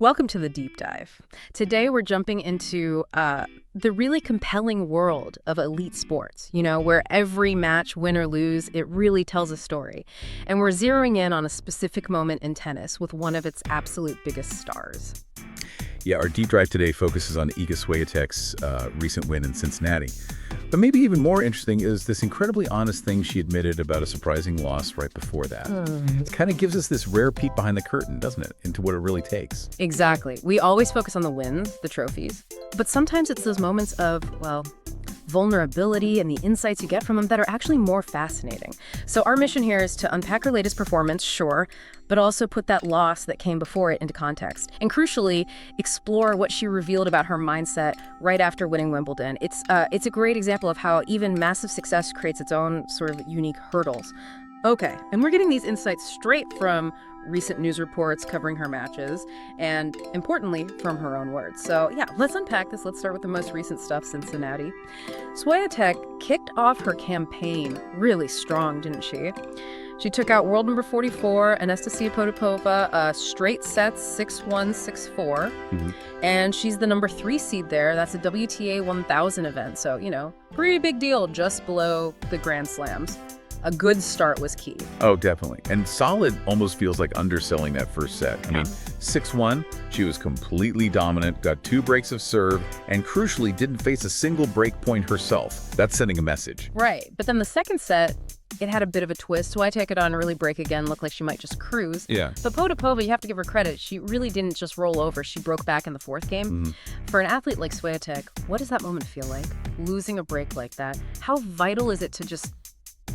Welcome to the deep dive. Today we're jumping into the really compelling world of elite sports, where every match, win or lose, it really tells a story. And we're zeroing in on a specific moment in tennis with one of its absolute biggest stars. Yeah, our deep dive today focuses on Iga Swiatek's recent win in Cincinnati. But maybe even more interesting is this incredibly honest thing she admitted about a surprising loss right before that. It kind of gives us this rare peek behind the curtain, doesn't it, into what it really takes. Exactly. We always focus on the wins, the trophies. But sometimes it's those moments of, vulnerability and the insights you get from them that are actually more fascinating. So our mission here is to unpack her latest performance, sure, but also put that loss that came before it into context. And crucially, explore what she revealed about her mindset right after winning Wimbledon. It's a great example of how even massive success creates its own sort of unique hurdles. Okay, and we're getting these insights straight from recent news reports covering her matches, and importantly, from her own words. So yeah, let's unpack this. Let's start with the most recent stuff, Cincinnati. Swiatek kicked off her campaign really strong, didn't she? She took out world number 44, Anastasia Potapova, straight sets, 6-1, 6-4. And she's the number 3 seed there. That's a WTA 1000 event. So, pretty big deal just below the Grand Slams. A good start was key. Oh, definitely. And solid almost feels like underselling that first set. I mean, 6-1, she was completely dominant, got 2 breaks of serve, and crucially didn't face a single break point herself. That's sending a message. Right. But then the second set, it had a bit of a twist. So I take it on really break again, looked like she might just cruise. Yeah. But Potapova, you have to give her credit. She really didn't just roll over. She broke back in the 4th game. For an athlete like Swiatek, what does that moment feel like? Losing a break like that? How vital is it to just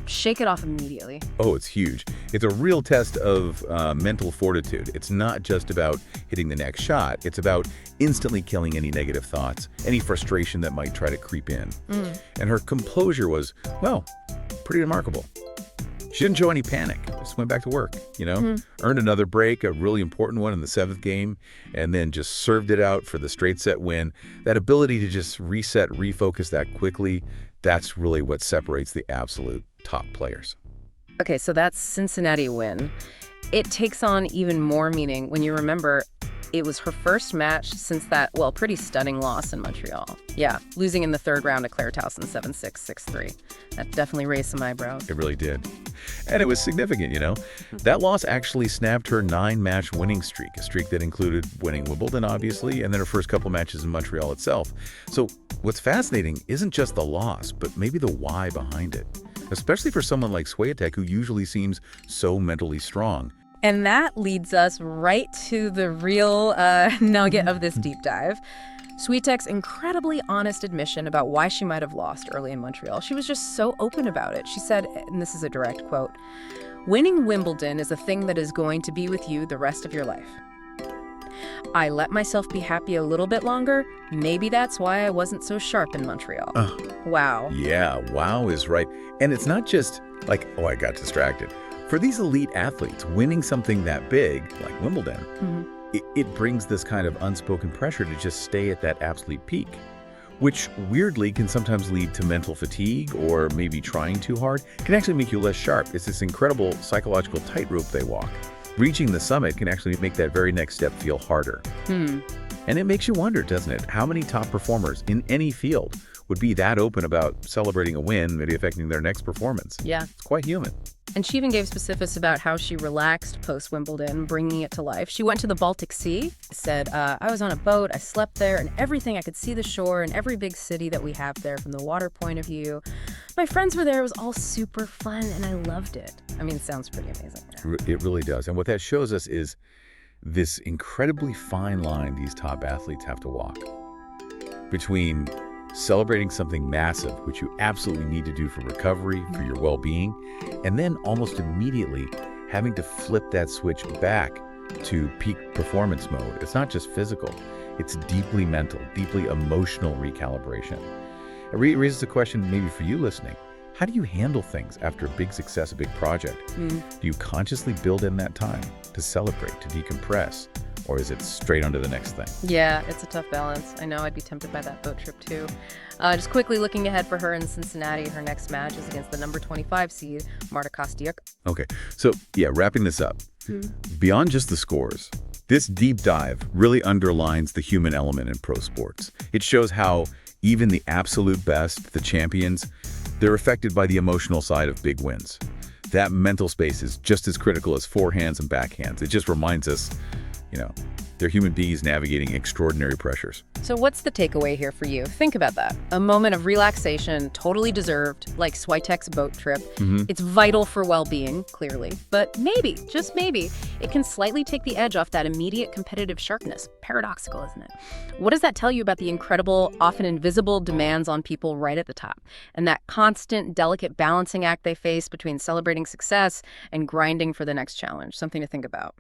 shake it off immediately? Oh, it's huge. It's a real test of mental fortitude. It's not just about hitting the next shot. It's about instantly killing any negative thoughts, any frustration that might try to creep in. And her composure was, pretty remarkable. She didn't show any panic. Just went back to work, Earned another break, a really important one in the 7th game, and then just served it out for the straight set win. That ability to just reset, refocus that quickly, that's really what separates the absolute top players. Okay, so that's Cincinnati win. It takes on even more meaning when you remember it was her first match since that, pretty stunning loss in Montreal. Yeah, losing in the 3rd round to Claire Towson 7-6, 6-3. That definitely raised some eyebrows. It really did. And it was significant, That loss actually snapped her 9-match winning streak, a streak that included winning Wimbledon, obviously, and then her first couple matches in Montreal itself. So what's fascinating isn't just the loss, but maybe the why behind it, especially for someone like Swiatek, who usually seems so mentally strong. And that leads us right to the real nugget of this deep dive. Swiatek's incredibly honest admission about why she might have lost early in Montreal. She was just so open about it. She said, and this is a direct quote, "Winning Wimbledon is a thing that is going to be with you the rest of your life. I let myself be happy a little bit longer. Maybe that's why I wasn't so sharp in Montreal." Wow. Yeah, wow is right. And it's not just like, I got distracted. For these elite athletes, winning something that big, like Wimbledon, it brings this kind of unspoken pressure to just stay at that absolute peak, which weirdly can sometimes lead to mental fatigue or maybe trying too hard, can actually make you less sharp. It's this incredible psychological tightrope they walk. Reaching the summit can actually make that very next step feel harder. And it makes you wonder, doesn't it? How many top performers in any field would be that open about celebrating a win, maybe affecting their next performance? Yeah. It's quite human. And she even gave specifics about how she relaxed post-Wimbledon, bringing it to life. She went to the Baltic Sea, said, I was on a boat, I slept there, and everything, I could see the shore and every big city that we have there from the water point of view. My friends were there, it was all super fun, and I loved it. I mean, it sounds pretty amazing. It really does. And what that shows us is this incredibly fine line these top athletes have to walk between celebrating something massive, which you absolutely need to do for recovery, for your well-being, and then almost immediately having to flip that switch back to peak performance mode. It's not just physical, it's deeply mental, deeply emotional recalibration. It raises a question maybe for you listening. How do you handle things after a big success, a big project? Do you consciously build in that time to celebrate, to decompress? Or is it straight on to the next thing? Yeah, it's a tough balance. I know I'd be tempted by that boat trip too. Just quickly looking ahead for her in Cincinnati, her next match is against the number 25 seed, Marta Kostyuk. Okay, so wrapping this up. Beyond just the scores, This deep dive really underlines the human element in pro sports. It shows how even the absolute best, the champions, they're affected by the emotional side of big wins. That mental space is just as critical as forehands and backhands. It just reminds us, they're human beings navigating extraordinary pressures. So what's the takeaway here for you? Think about that. A moment of relaxation, totally deserved, like Swiatek's boat trip. It's vital for well-being, clearly. But maybe, just maybe, it can slightly take the edge off that immediate competitive sharpness. Paradoxical, isn't it? What does that tell you about the incredible, often invisible demands on people right at the top? And that constant, delicate balancing act they face between celebrating success and grinding for the next challenge? Something to think about.